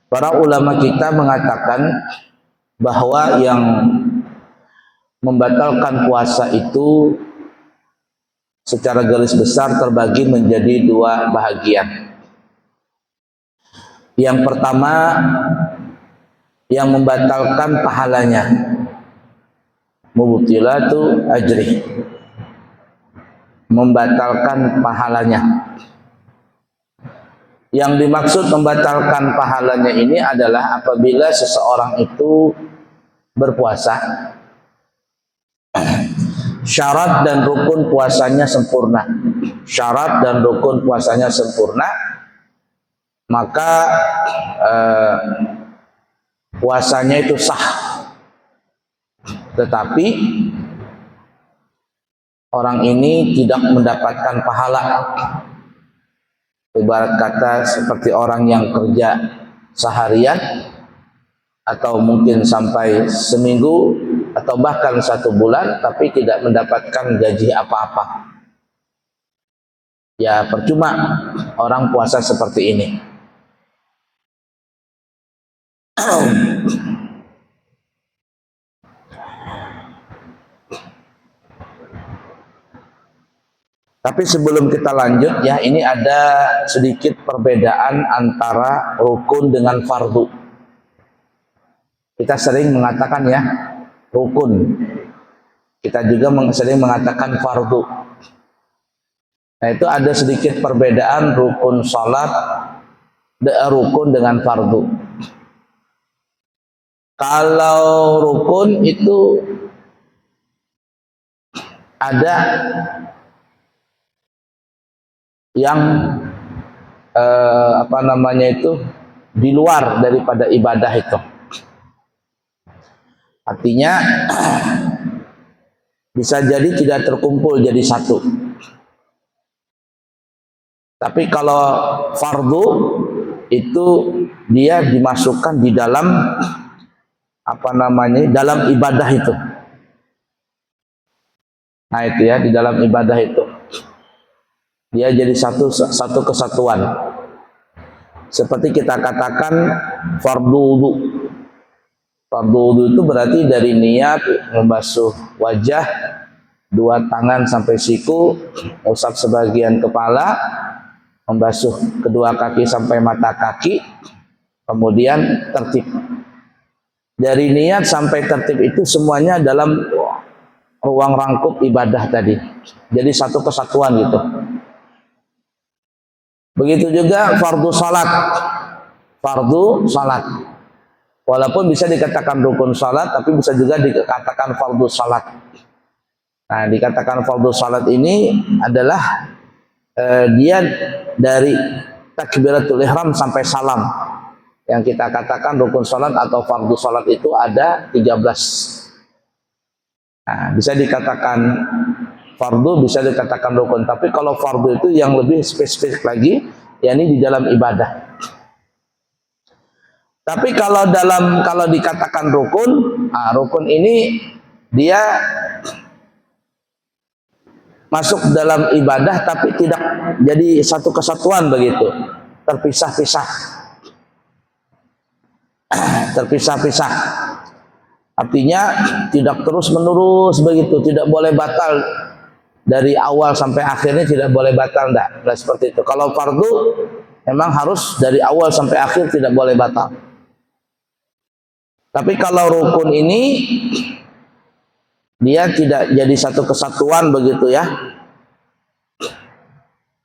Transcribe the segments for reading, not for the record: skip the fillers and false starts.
Para ulama kita mengatakan bahwa yang membatalkan puasa itu secara garis besar terbagi menjadi dua bahagian. Yang pertama, yang membatalkan pahalanya, mubtilatu ajri, membatalkan pahalanya. Yang dimaksud membatalkan pahalanya ini adalah apabila seseorang itu berpuasa, syarat dan rukun puasanya sempurna, syarat dan rukun puasanya sempurna, maka puasanya itu sah. Tetapi orang ini tidak mendapatkan pahala. Ibarat kata seperti orang yang kerja seharian atau mungkin sampai seminggu atau bahkan 1 bulan tapi tidak mendapatkan gaji apa-apa. Ya percuma orang puasa seperti ini. Tapi sebelum kita lanjut ya, ini ada sedikit perbedaan antara rukun dengan fardu. Kita sering mengatakan ya rukun, kita juga sering mengatakan fardu. Nah itu ada sedikit perbedaan rukun salat, rukun dengan fardu. Kalau rukun itu ada yang di luar daripada ibadah itu. Artinya bisa jadi tidak terkumpul jadi satu. Tapi kalau fardu itu dia dimasukkan di dalam dalam ibadah itu. Nah itu ya, di dalam ibadah itu dia jadi satu kesatuan. Seperti kita katakan fardu wudu. Fardu wudu itu berarti dari niat membasuh wajah, 2 tangan sampai siku, usap sebagian kepala, membasuh kedua kaki sampai mata kaki, kemudian tertib. Dari niat sampai tertib itu semuanya dalam ruang rangkup ibadah tadi. Jadi satu kesatuan gitu. Begitu juga fardu salat. Fardu salat. Walaupun bisa dikatakan rukun salat, tapi bisa juga dikatakan fardu salat. Nah, dikatakan fardu salat ini adalah dia dari takbiratul ihram sampai salam. Yang kita katakan rukun salat atau fardu salat itu ada 13. Nah, bisa dikatakan fardu, bisa dikatakan rukun. Tapi kalau fardu itu yang lebih spesifik lagi, yakni di dalam ibadah. Tapi kalau dikatakan rukun, rukun ini dia masuk dalam ibadah tapi tidak jadi satu kesatuan begitu, terpisah-pisah. Terpisah-pisah. Artinya tidak terus menerus begitu, tidak boleh batal dari awal sampai akhirnya, tidak boleh batal, enggak seperti itu. Kalau fardu memang harus dari awal sampai akhir tidak boleh batal. Tapi kalau rukun ini dia tidak jadi satu kesatuan begitu ya.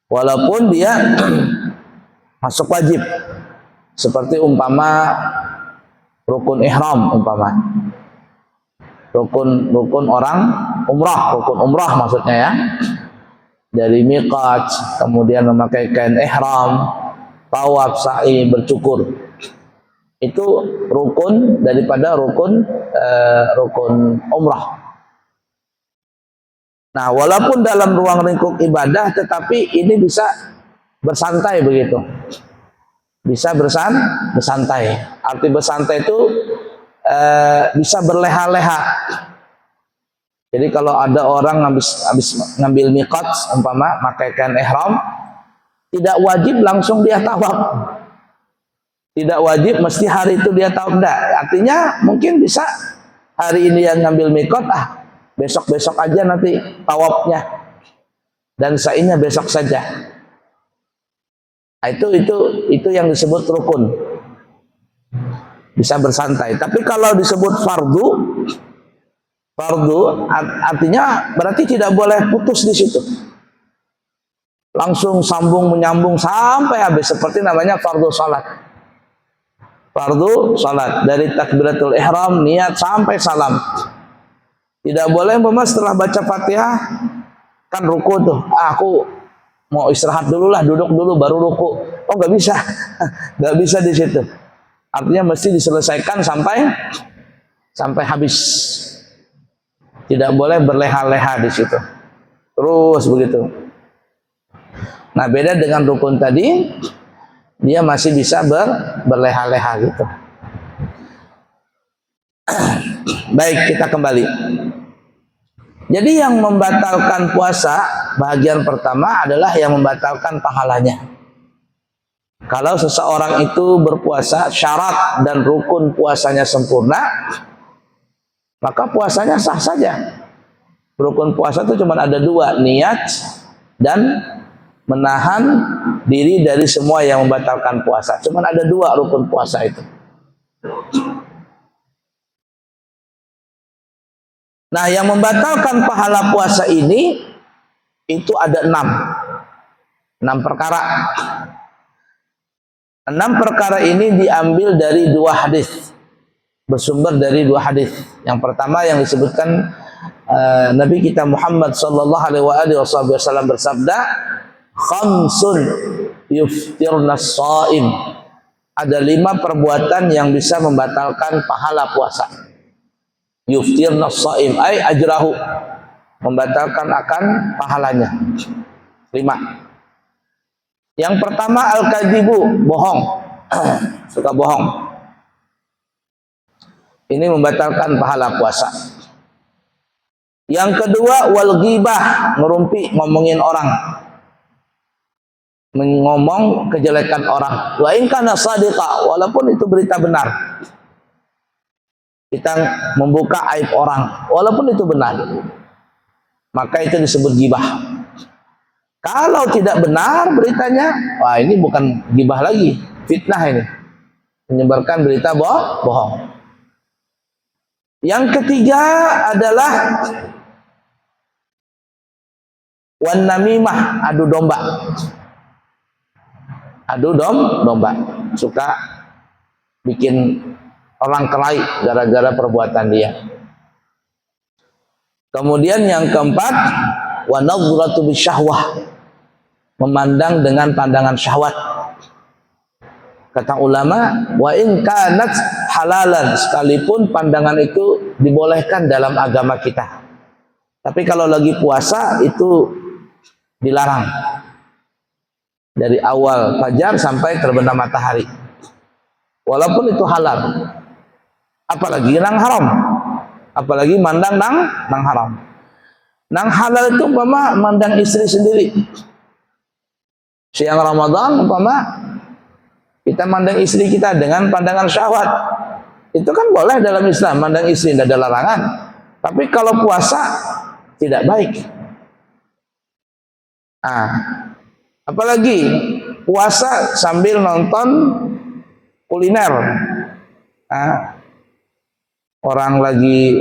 Walaupun dia masuk wajib. Seperti umpama rukun ihram umpama. Rukun orang umrah, rukun umrah maksudnya ya. Dari miqat, kemudian memakai kain ihram, tawaf, sa'i, bercukur. Itu rukun daripada rukun umrah. Nah, walaupun dalam ruang lingkup ibadah, tetapi ini bisa bersantai begitu. Bisa bersantai. Arti bersantai itu bisa berleha-leha. Jadi kalau ada orang habis ngambil miqat umpama pakai kain ihram, tidak wajib langsung dia tawaf. Tidak wajib mesti hari itu dia tahu, enggak. Artinya mungkin bisa hari ini yang ngambil mikot, besok-besok aja nanti tawafnya dan sa'inya besok saja. Nah, itu yang disebut rukun. Bisa bersantai. Tapi kalau disebut fardu artinya berarti tidak boleh putus di situ. Langsung sambung menyambung sampai habis, seperti namanya fardu salat. Fardu salat dari takbiratul ihram niat sampai salam. Tidak boleh setelah baca Fatihah kan ruku tuh. Aku mau istirahat dulu lah, duduk dulu baru ruku. Oh, nggak bisa. Nggak bisa di situ. Artinya mesti diselesaikan sampai habis. Tidak boleh berleha-leha di situ. Terus begitu. Nah, beda dengan rukun tadi, dia masih bisa berleha-leha gitu. Baik, kita kembali. Jadi yang membatalkan puasa bagian pertama adalah yang membatalkan pahalanya. Kalau seseorang itu berpuasa syarat dan rukun puasanya sempurna, maka puasanya sah saja. Rukun puasa itu cuma ada dua, niat dan menahan diri dari semua yang membatalkan puasa. Cuma ada dua rukun puasa itu. Nah, yang membatalkan pahala puasa ini itu ada 6 perkara. 6 perkara ini diambil dari 2 hadis, bersumber dari 2 hadis. Yang pertama yang disebutkan Nabi kita Muhammad sallallahu alaihi wasallam bersabda, khamsun yuftirnas shaim. Ada 5 perbuatan yang bisa membatalkan pahala puasa. Yuftirnas shaim ay ajrahu, membatalkan akan pahalanya. 5. Yang pertama al-kadzibu, bohong. Suka bohong. Ini membatalkan pahala puasa. Yang kedua wal ghibah, ngerumpi, ngomongin orang. Mengomong kejelekan orang. Wa in kana shadiqa, walaupun itu berita benar. Kita membuka aib orang, walaupun itu benar. Maka itu disebut ghibah. Kalau tidak benar beritanya, wah ini bukan ghibah lagi, fitnah ini. Menyebarkan berita bohong. Yang ketiga adalah wan namimah, adu domba. Adu domba, suka bikin orang kelahi gara-gara perbuatan dia. Kemudian yang keempat, wa nadhratu bisyahwah, memandang dengan pandangan syahwat. Kata ulama, wa in kanat halalan, sekalipun pandangan itu dibolehkan dalam agama kita. Tapi kalau lagi puasa itu dilarang. Dari awal fajar sampai terbenam matahari. Walaupun itu halal. Apalagi nang haram. Apalagi mandang nang haram. Nang halal itu umpama mandang istri sendiri. Siang Ramadan umpama kita mandang istri kita dengan pandangan syahwat. Itu kan boleh dalam Islam, mandang istri, tidak ada larangan. Tapi kalau puasa tidak baik. Apalagi puasa sambil nonton kuliner. Orang lagi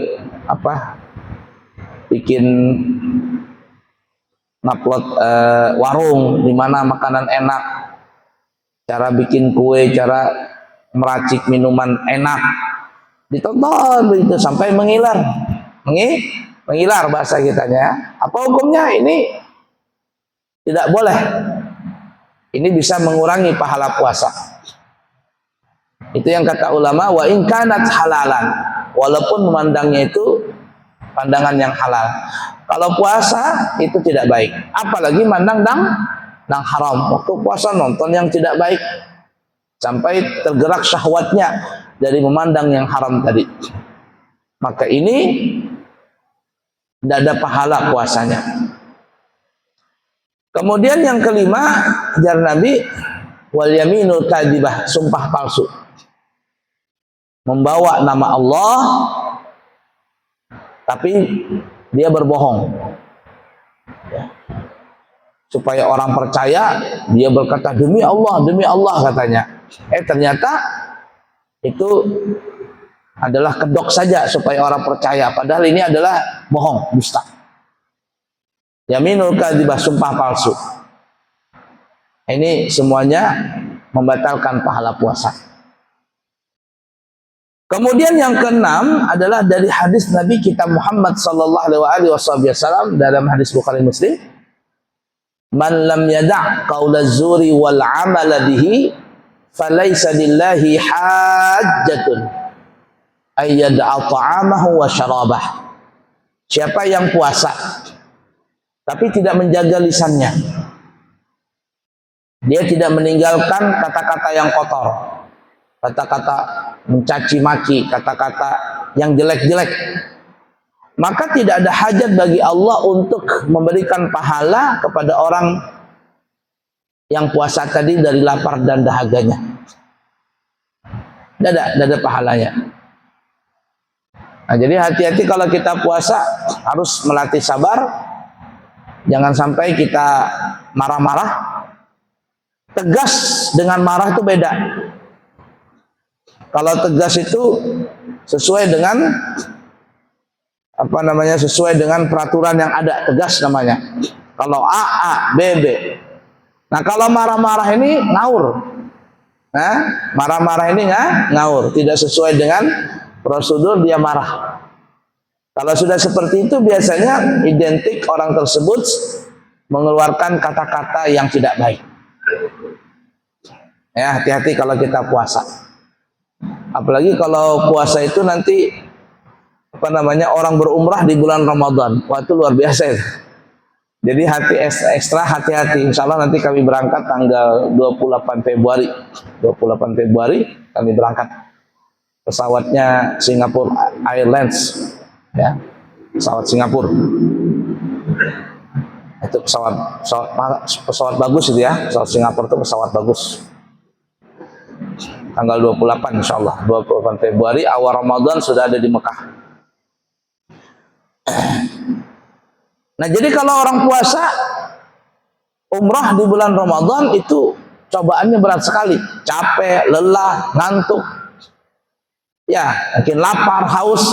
bikin ngupload warung di mana makanan enak, cara bikin kue, cara meracik minuman enak, ditonton begitu sampai mengiler. Mengiler bahasa kitanya. Apa hukumnya? Ini tidak boleh. Ini bisa mengurangi pahala puasa. Itu yang kata ulama, wa in kanat halalan, walaupun memandangnya itu pandangan yang halal. Kalau puasa itu tidak baik, apalagi mandang nang haram. Waktu puasa nonton yang tidak baik sampai tergerak syahwatnya dari memandang yang haram tadi. Maka ini tidak ada pahala puasanya. Kemudian yang kelima, ajar Nabi, wal yaminul kadzibah, sumpah palsu. Membawa nama Allah tapi dia berbohong. Ya. Supaya orang percaya, dia berkata demi Allah katanya. Ternyata itu adalah kedok saja supaya orang percaya, padahal ini adalah bohong, dusta. Yaminul kadzibah, sumpah palsu. Ini semuanya membatalkan pahala puasa. Kemudian yang keenam adalah dari hadis Nabi kita Muhammad sallallahu alaihi wasallam dalam hadis Bukhari Muslim, man lam yada' qaulaz zuri wal 'amala bihi falaysa lillahi hajjatun ay yada'a ta'amahu wa syarabah. Siapa yang puasa tapi tidak menjaga lisannya, dia tidak meninggalkan kata-kata yang kotor, kata-kata mencaci maki, kata-kata yang jelek-jelek, maka tidak ada hajat bagi Allah untuk memberikan pahala kepada orang yang puasa tadi dari lapar dan dahaganya. Tidak ada pahalanya. Nah, jadi hati-hati kalau kita puasa, harus melatih sabar. Jangan sampai kita marah-marah. Tegas dengan marah itu beda. Kalau tegas itu sesuai dengan sesuai dengan peraturan yang ada, tegas namanya. Kalau A, B, B. Nah, kalau marah-marah ini ngawur. Nah, marah-marah ini ngawur, tidak sesuai dengan prosedur, dia marah. Kalau sudah seperti itu biasanya identik orang tersebut mengeluarkan kata-kata yang tidak baik. Ya, hati-hati kalau kita puasa. Apalagi kalau puasa itu nanti orang berumrah di bulan Ramadan. Wah, itu luar biasa itu. Jadi ekstra hati-hati. Insya Allah nanti kami berangkat tanggal 28 Februari. 28 Februari kami berangkat. Pesawatnya Singapore Airlines. Ya, pesawat Singapura. Itu pesawat bagus itu ya. Pesawat Singapura itu pesawat bagus. Tanggal 28 insya Allah, 28 Februari, awal Ramadan sudah ada di Mekah. Nah, jadi kalau orang puasa umrah di bulan Ramadan itu cobaannya berat sekali. Capek, lelah, ngantuk. Ya, mungkin lapar, haus.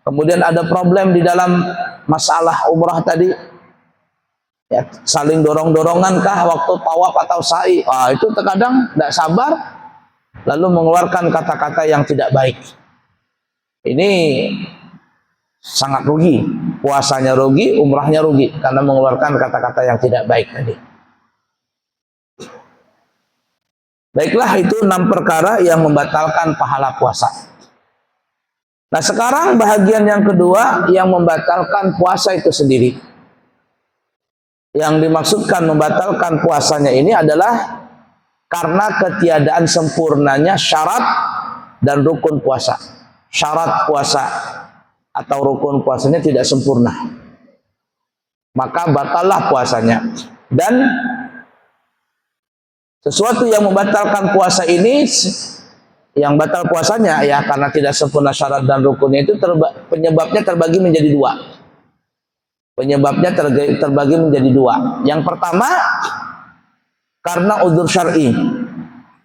Kemudian ada problem di dalam masalah umrah tadi. Ya, saling dorong-dorongan kah waktu tawaf atau sa'i. Wah, itu terkadang tidak sabar, lalu mengeluarkan kata-kata yang tidak baik. Ini sangat rugi. Puasanya rugi, umrahnya rugi, karena mengeluarkan kata-kata yang tidak baik tadi. Baiklah, itu 6 perkara yang membatalkan pahala puasa. Nah, sekarang bahagian yang kedua yang membatalkan puasa itu sendiri. Yang dimaksudkan membatalkan puasanya ini adalah karena ketiadaan sempurnanya syarat dan rukun puasa. Syarat puasa atau rukun puasanya tidak sempurna, maka batallah puasanya. Dan sesuatu yang membatalkan puasa ini, yang batal puasanya ya karena tidak sempurna syarat dan rukunnya itu penyebabnya terbagi menjadi dua. Penyebabnya terbagi menjadi dua. Yang pertama, karena udzur syar'i.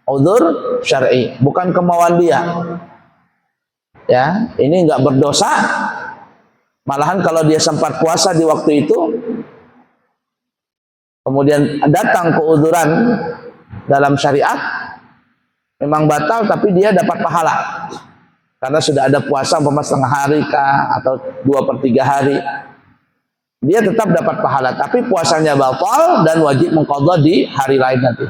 Udzur syar'i, bukan kemauan dia. Ya, ini enggak berdosa. Malahan kalau dia sempat puasa di waktu itu, kemudian datang keudzuran dalam syariat, memang batal tapi dia dapat pahala. Karena sudah ada puasa setengah hari kah atau 2/3 hari. Dia tetap dapat pahala, tapi puasanya batal dan wajib mengqadha di hari lain nanti.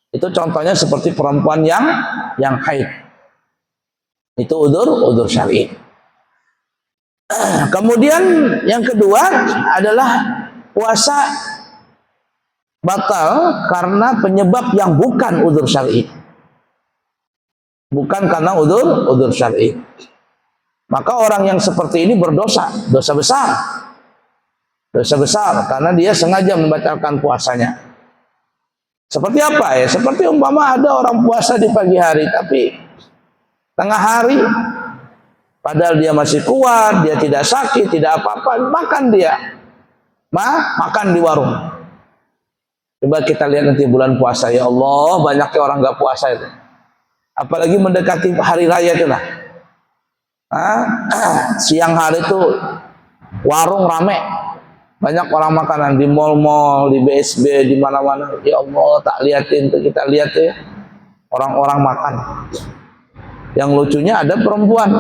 Itu contohnya seperti perempuan yang haid. Itu udzur syar'i. Kemudian yang kedua adalah puasa batal karena penyebab yang bukan udzur syar'i. Bukan karena udzur syar'i. Maka orang yang seperti ini berdosa, dosa besar. Dosa besar karena dia sengaja membatalkan puasanya. Seperti apa ya? Seperti umpama ada orang puasa di pagi hari, tapi tengah hari, padahal dia masih kuat, dia tidak sakit, tidak apa-apa, makan dia. Makan di warung. Coba kita lihat nanti bulan puasa, ya Allah, banyaknya orang nggak puasa itu. Apalagi mendekati hari raya itu lah. Siang hari itu warung rame, banyak orang makanan di mal-mal, di BSB, di mana-mana. Ya Allah, tak liatin tuh, kita lihat ya, orang-orang makan. Yang lucunya ada perempuan,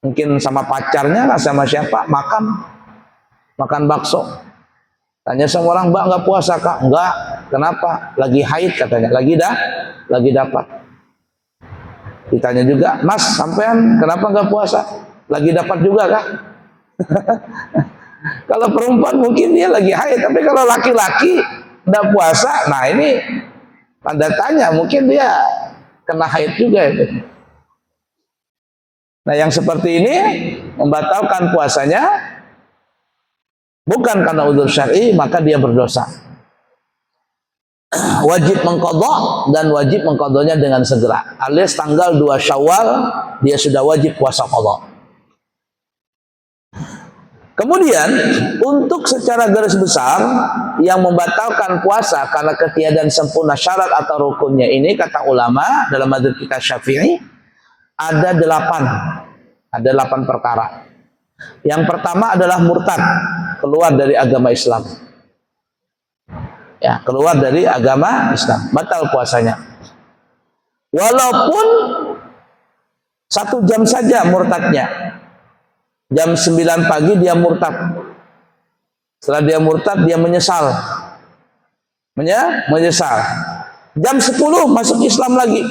mungkin sama pacarnya lah, sama siapa, makan bakso. Tanya sama orang, Mbak nggak puasa Kak? Enggak. Kenapa? Lagi haid katanya. Lagi dapat. Ditanya juga, Mas, sampean kenapa nggak puasa? Lagi dapat juga Kak? Kalau perempuan mungkin dia lagi haid, tapi kalau laki-laki udah puasa, nah ini tanda tanya, mungkin dia kena haid juga itu. Nah, yang seperti ini membatalkan puasanya bukan karena udzur syar'i, maka dia berdosa. Wajib mengqadha, dan wajib mengqadhanya dengan segera. Alias tanggal 2 Syawal dia sudah wajib puasa qadha. Kemudian untuk secara garis besar yang membatalkan puasa karena ketiadaan sempurna syarat atau rukunnya ini, kata ulama dalam mazhab kita Syafi'i, ada 8 perkara. Yang pertama adalah murtad, keluar dari agama Islam. Ya, keluar dari agama Islam, batal puasanya. Walaupun 1 jam saja murtadnya. Jam 9 pagi dia murtad. Setelah dia murtad, dia menyesal. Menyesal. Jam 10 masuk Islam lagi.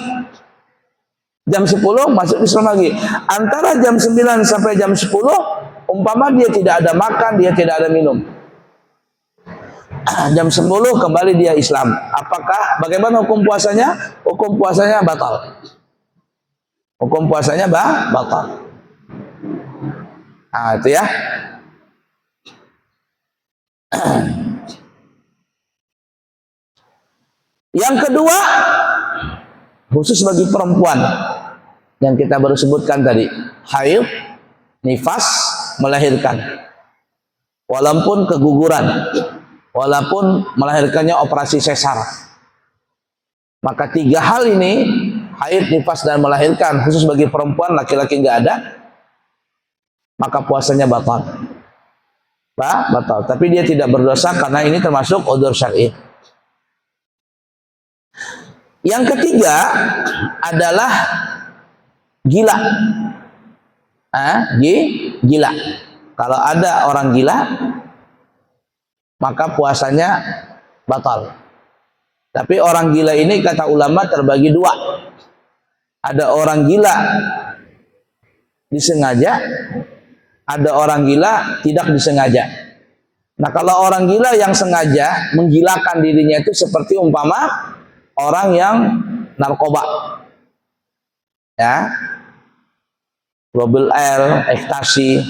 Jam 10 masuk Islam lagi. Antara jam 9 sampai jam 10, umpama dia tidak ada makan, dia tidak ada minum. Jam 10 kembali dia Islam. Bagaimana hukum puasanya? Hukum puasanya batal. Hukum puasanya batal. Nah, itu ya. Yang kedua, khusus bagi perempuan yang kita baru sebutkan tadi, haid, nifas, melahirkan, walaupun keguguran, walaupun melahirkannya operasi sesar. Maka 3 hal ini, haid, nifas, dan melahirkan, khusus bagi perempuan, laki-laki nggak ada, maka puasanya batal. Batal. Tapi dia tidak berdosa karena ini termasuk udzur syar'i. Yang ketiga adalah gila. Gila. Kalau ada orang gila, maka puasanya batal. Tapi orang gila ini kata ulama terbagi 2. Ada orang gila disengaja, ada orang gila tidak disengaja. Nah, kalau orang gila yang sengaja menggilakan dirinya itu seperti umpama orang yang narkoba, ya, global L, ekstasi.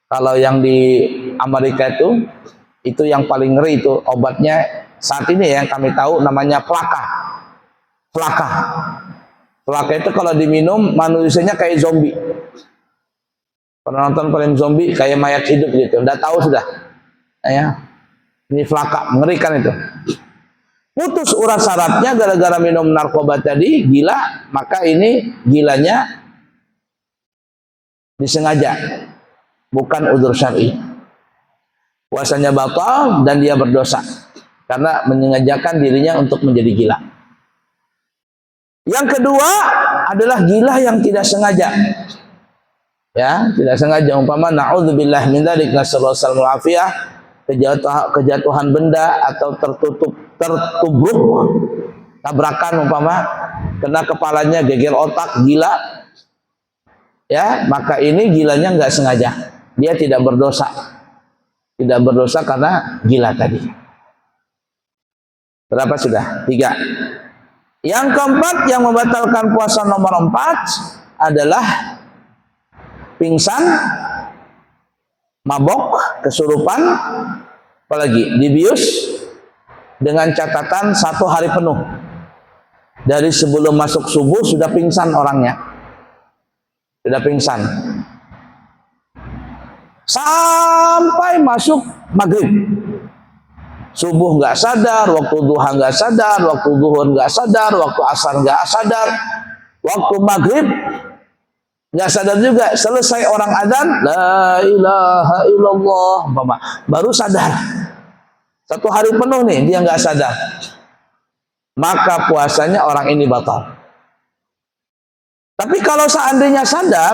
Kalau yang di Amerika itu yang paling ngeri, itu obatnya saat ini yang kami tahu namanya plaka. Plaka itu kalau diminum manusianya kayak zombie. Pernah nonton film zombie kayak mayat hidup gitu? Udah tahu sudah. Ya. Ini plaka, mengerikan itu. Putus urat sarafnya gara-gara minum narkoba tadi, gila, maka ini gilanya disengaja, bukan udzur syar'i. Puasanya batal dan dia berdosa karena menyengajakan dirinya untuk menjadi gila. Yang kedua adalah gila yang tidak sengaja. Ya, tidak sengaja, umpama naudzubillah min dzalik, nasallallahu alaihi wasallam, kejatuhan benda atau tertubruk, tabrakan umpama kena kepalanya, geger otak, gila. Ya, maka ini gilanya nggak sengaja. Dia tidak berdosa. Tidak berdosa karena gila tadi. Berapa sudah? 3. Yang keempat yang membatalkan puasa nomor 4 adalah pingsan, mabok, kesurupan, apalagi dibius, dengan catatan 1 hari penuh. Dari sebelum masuk subuh sudah pingsan orangnya, sudah pingsan sampai masuk maghrib. Subuh nggak sadar, waktu duha nggak sadar, waktu zuhur nggak sadar, waktu asar nggak sadar, waktu maghrib nggak sadar juga. Selesai orang adzan, la ilaha illallah, baru sadar. 1 hari penuh nih dia nggak sadar, maka puasanya orang ini batal. Tapi kalau seandainya sadar,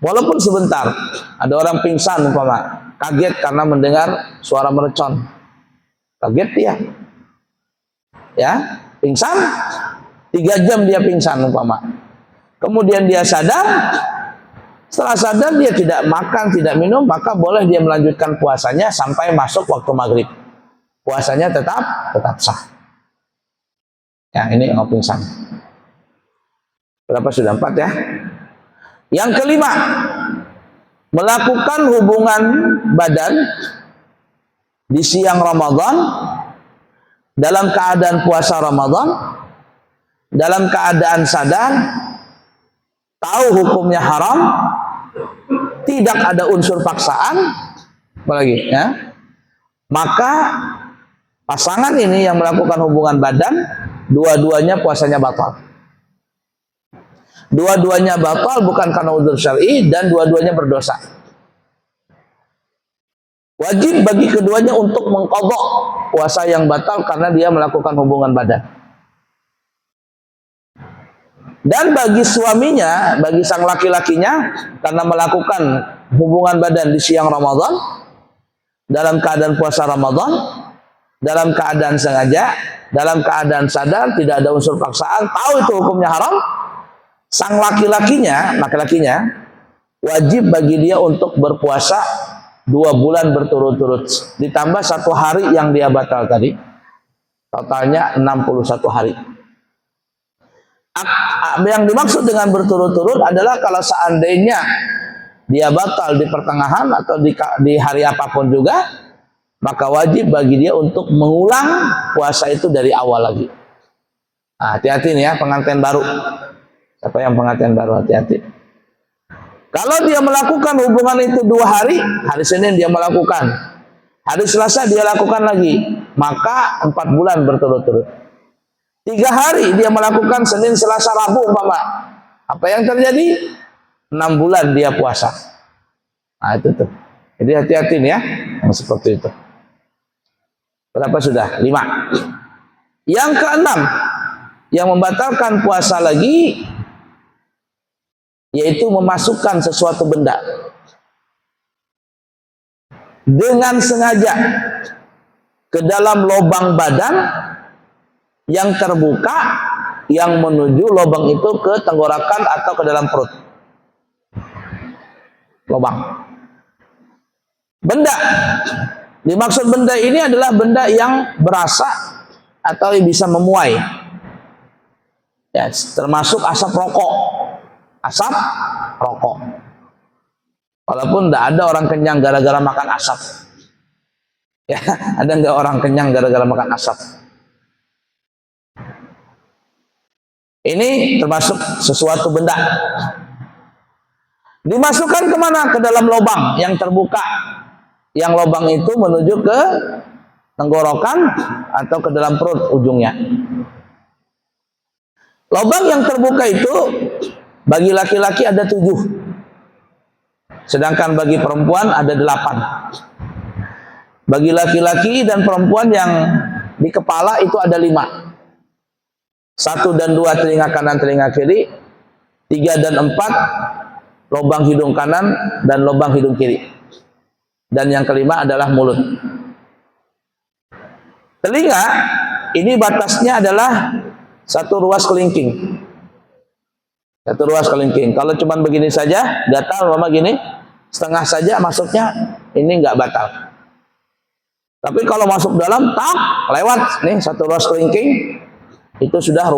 walaupun sebentar, ada orang pingsan umpama, kaget karena mendengar suara mercon, kaget dia, ya pingsan, 3 jam dia pingsan umpama, kemudian dia sadar. Setelah sadar dia tidak makan, tidak minum, maka boleh dia melanjutkan puasanya sampai masuk waktu maghrib. Puasanya tetap sah. Ya, ini orang pingsan. Berapa sudah? 4 ya. Yang kelima, melakukan hubungan badan di siang Ramadan dalam keadaan puasa Ramadan, dalam keadaan sadar, tahu hukumnya haram, tidak ada unsur paksaan, apalagi ya, maka pasangan ini yang melakukan hubungan badan, dua-duanya puasanya batal. Dua-duanya batal bukan karena udzur syar'i, dan dua-duanya berdosa. Wajib bagi keduanya untuk mengqadha puasa yang batal karena dia melakukan hubungan badan. Dan bagi suaminya, bagi sang laki-lakinya, karena melakukan hubungan badan di siang Ramadan, dalam keadaan puasa Ramadan, dalam keadaan sengaja, dalam keadaan sadar, tidak ada unsur paksaan, tahu itu hukumnya haram, sang laki-lakinya wajib bagi dia untuk berpuasa 2 bulan berturut-turut, ditambah 1 hari yang dia batal tadi, totalnya 61 hari. Yang dimaksud dengan berturut-turut adalah kalau seandainya dia batal di pertengahan atau di hari apapun juga, maka wajib bagi dia untuk mengulang puasa itu dari awal lagi. Nah, hati-hati nih ya pengantin baru. Siapa yang pengantin baru, hati-hati. Kalau dia melakukan hubungan itu 2 hari, hari Senin dia melakukan, hari Selasa dia lakukan lagi, maka 4 bulan berturut-turut. 3 hari dia melakukan Senin, Selasa, Rabu umpama, apa yang terjadi? 6 bulan dia puasa. Nah itu tuh. Jadi hati-hati nih ya yang seperti itu. Berapa sudah? 5. Yang keenam yang membatalkan puasa lagi, yaitu memasukkan sesuatu benda dengan sengaja ke dalam lubang badan yang terbuka yang menuju lubang itu ke tenggorokan atau ke dalam perut. Lubang. Benda. Dimaksud benda ini adalah benda yang berasa atau yang bisa memuai. Ya, termasuk asap rokok. Asap rokok. Walaupun tidak ada orang kenyang gara-gara makan asap. Ya, ada nggak orang kenyang gara-gara makan asap? Ini termasuk sesuatu benda. Dimasukkan kemana? Ke dalam lubang yang terbuka. Yang lubang itu menuju ke tenggorokan atau ke dalam perut ujungnya. Lubang yang terbuka itu bagi laki-laki ada 7. Sedangkan bagi perempuan ada 8. Bagi laki-laki dan perempuan yang di kepala itu ada 5. 1 dan 2 telinga kanan, telinga kiri. 3 dan 4 lubang hidung kanan dan lubang hidung kiri. Dan yang kelima adalah mulut. Telinga ini batasnya adalah 1 ruas kelingking. 1 ruas kelingking. Kalau cuma begini saja, gatal mama gini, setengah saja masuknya, ini nggak batal. Tapi kalau masuk dalam, tak lewat nih 1 ruas kelingking, itu sudah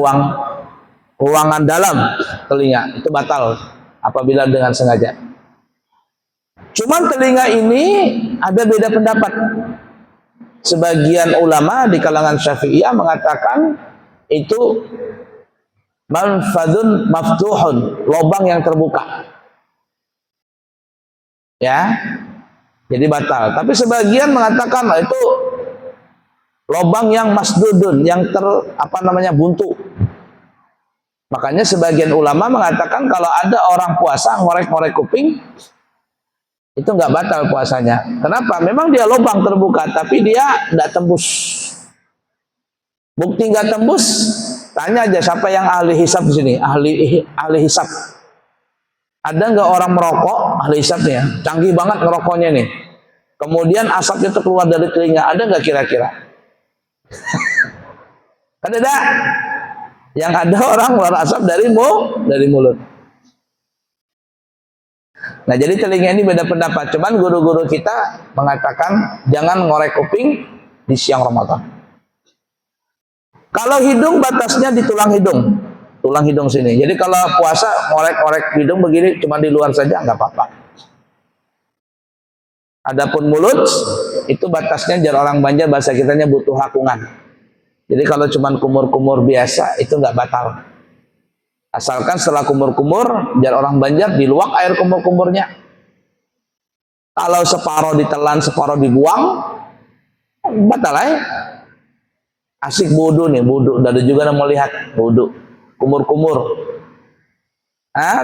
ruangan dalam telinga, itu batal apabila dengan sengaja. Cuman telinga ini ada beda pendapat. sebagian ulama di kalangan Syafi'iyah mengatakan itu manfadun maftuhun, lubang yang terbuka. Ya. Jadi batal. Tapi sebagian mengatakan itu lubang yang masdudun, yang buntu. Makanya sebagian ulama mengatakan kalau ada orang puasa ngorek-ngorek kuping itu nggak batal puasanya. Kenapa? Memang dia lubang terbuka, tapi dia nggak tembus. Bukti nggak tembus, tanya aja siapa yang ahli hisab di sini, ahli hisab. Ada nggak orang merokok ahli hisabnya, canggih banget ngerokoknya nih. Kemudian asapnya itu keluar dari telinga, ada nggak kira-kira? Ada enggak? Yang ada orang keluar asap dari mulut. Nah, jadi telinga ini beda pendapat. Cuman guru-guru kita mengatakan jangan ngorek kuping di siang Ramadan. Kalau hidung batasnya di tulang hidung sini. Jadi kalau puasa ngorek-ngorek hidung begini cuma di luar saja nggak apa-apa. Adapun mulut itu batasnya jar orang Banjar bahasa kitanya butuh hakungan. Jadi kalau cuma kumur-kumur biasa itu nggak batal. Asalkan setelah kumur-kumur jar orang Banjar diluak air kumur-kumurnya. Kalau separuh ditelan, separuh dibuang, batal ya. Asik wudu nih, wudu. Ada juga yang mau lihat wudu, kumur-kumur.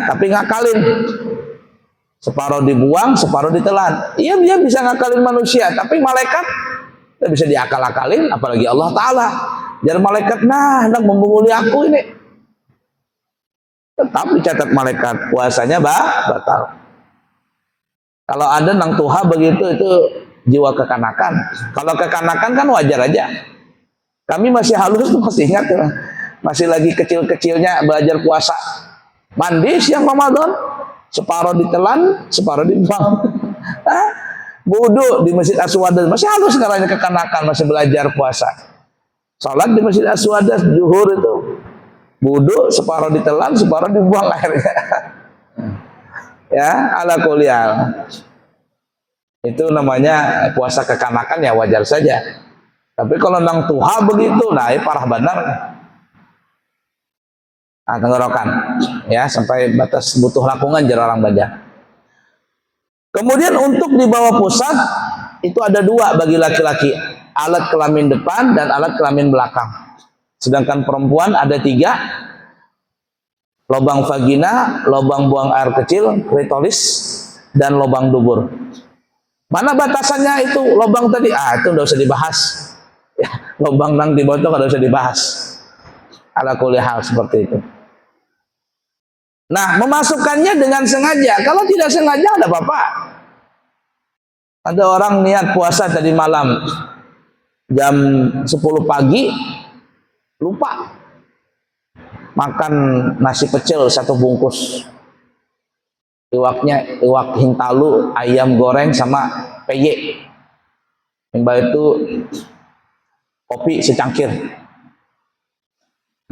Tapi ngakalin. Separuh dibuang, separuh ditelan. Iya, dia bisa ngakalin manusia, tapi malaikat tidak bisa diakal-akalin, apalagi Allah Ta'ala. Biar malaikat, hendak membunguli aku ini. Tetap dicatat malaikat, puasanya batal. Kalau ada nang tuha begitu, itu jiwa kekanakan. Kalau kekanakan kan wajar aja. Kami masih halus, masih ingat ya. Masih lagi kecil-kecilnya belajar puasa. Mandi siang Ramadan, separuh ditelan, separuh dibuang. Wudu di Masjid Aswadas, masih halus karena kekanakan, masih belajar puasa. Salat di Masjid Aswadas, zuhur itu wudu, separuh ditelan, separuh dibuang airnya. Ya, ala kuliah. Itu namanya puasa kekanakan, ya wajar saja. Tapi kalau nang tuha begitu, parah benar. Tenggorokan, ya, sampai batas butuh lakungan jar orang Banjar. Kemudian untuk dibawa pusat itu ada dua bagi laki-laki, alat kelamin depan dan alat kelamin belakang. Sedangkan perempuan ada 3, lubang vagina, lubang buang air kecil, klitoris, dan lubang dubur. Mana batasannya itu lubang tadi? Itu udah usah dibahas. Ya, lubang nang di bawah itu udah usah dibahas. Ala kulli hal seperti itu. Nah, memasukkannya dengan sengaja. Kalau tidak sengaja ada apa-apa. Ada orang niat puasa tadi malam jam 10 pagi lupa makan nasi pecel 1 bungkus. Iwak hintalu, ayam goreng sama peye. Mbak itu kopi secangkir.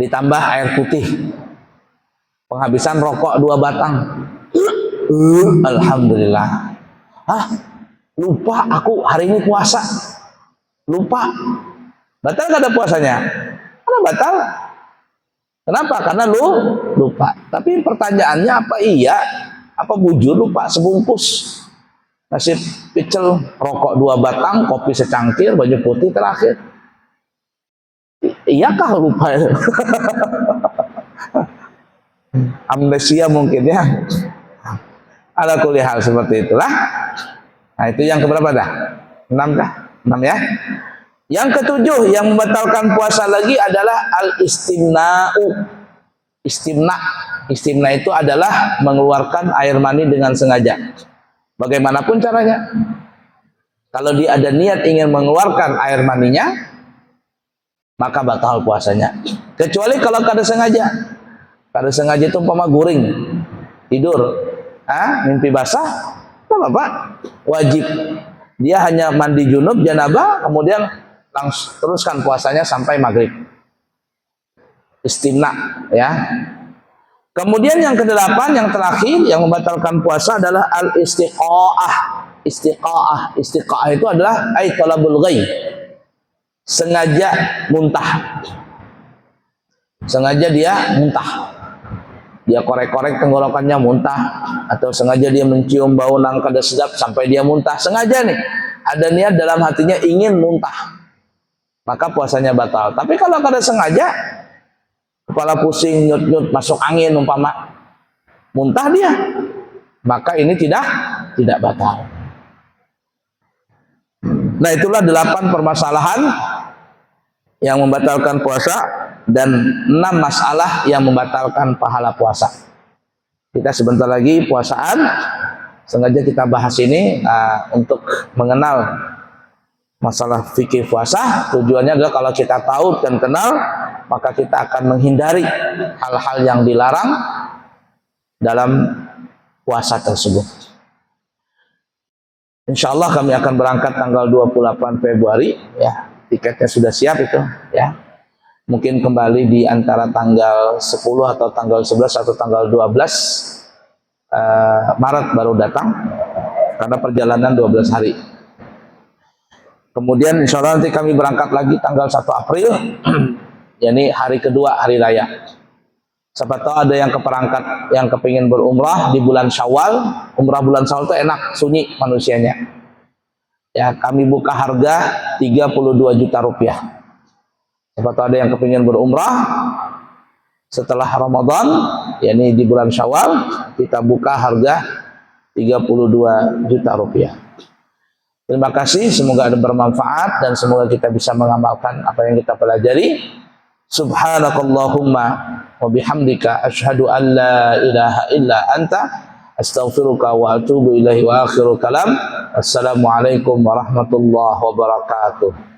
Ditambah air putih. Penghabisan rokok 2 batang. Alhamdulillah. Lupa aku hari ini puasa. Lupa. Batal gak ada puasanya? Karena batal. Kenapa? Karena lupa. Tapi pertanyaannya apa iya? Apa bujur lupa sebungkus? Nasi pecel, rokok 2 batang, kopi secangkir, baju putih terakhir. Iyakah lupa? Amnesia mungkin ya. Ala kulli hal seperti itulah. Nah, itu yang keberapa dah? 6 dah? 6 ya. Yang ke-7 yang membatalkan puasa lagi adalah al-istimna'u. Istimna itu adalah mengeluarkan air mani dengan sengaja. Bagaimanapun caranya. Kalau dia ada niat ingin mengeluarkan air maninya, maka batal puasanya. Kecuali kalau kada sengaja. Kada sengaja itu umpama guring, tidur, mimpi basah, apa-apa, wajib. Dia hanya mandi junub, janabah, kemudian langsung teruskan puasanya sampai maghrib. Istimna, ya. Kemudian yang ke-8, yang terakhir, yang membatalkan puasa adalah al-istiqa'ah. Istiqa'ah itu adalah talabul ghaib, sengaja muntah. Sengaja dia muntah. Dia korek-korek tenggorokannya muntah, atau sengaja dia mencium bau nangka sedap sampai dia muntah. Sengaja nih, ada niat dalam hatinya ingin muntah, maka puasanya batal. Tapi kalau kada sengaja, kepala pusing, nyut-nyut, masuk angin umpama, muntah dia, maka ini tidak batal. Nah, itulah 8 permasalahan yang membatalkan puasa dan 6 masalah yang membatalkan pahala puasa. Kita sebentar lagi puasaan, sengaja kita bahas ini untuk mengenal masalah fikih puasa. Tujuannya adalah kalau kita tahu dan kenal, maka kita akan menghindari hal-hal yang dilarang dalam puasa tersebut. Insya Allah kami akan berangkat tanggal 28 Februari, ya. Tiketnya sudah siap itu, ya. Mungkin kembali di antara tanggal 10 atau tanggal 11 atau tanggal 12 Maret baru datang, karena perjalanan 12 hari. Kemudian insya Allah nanti kami berangkat lagi tanggal 1 April, yakni hari kedua hari raya. Siapa tahu ada yang keperangkat yang kepingin berumrah di bulan Syawal. Umrah bulan Syawal itu enak, sunyi manusianya. Ya, kami buka harga 32 juta rupiah. Siapa tahu ada yang kepingin berumrah setelah Ramadan, yakni di bulan Syawal, kita buka harga 32 juta rupiah. Terima kasih, semoga ada bermanfaat dan semoga kita bisa mengamalkan apa yang kita pelajari. Subhanakallahumma wa bihamdika asyhadu an la ilaha illa anta astaghfiruka wa atubu ilaihi wa akhiru kalam. Assalamualaikum warahmatullahi wabarakatuh.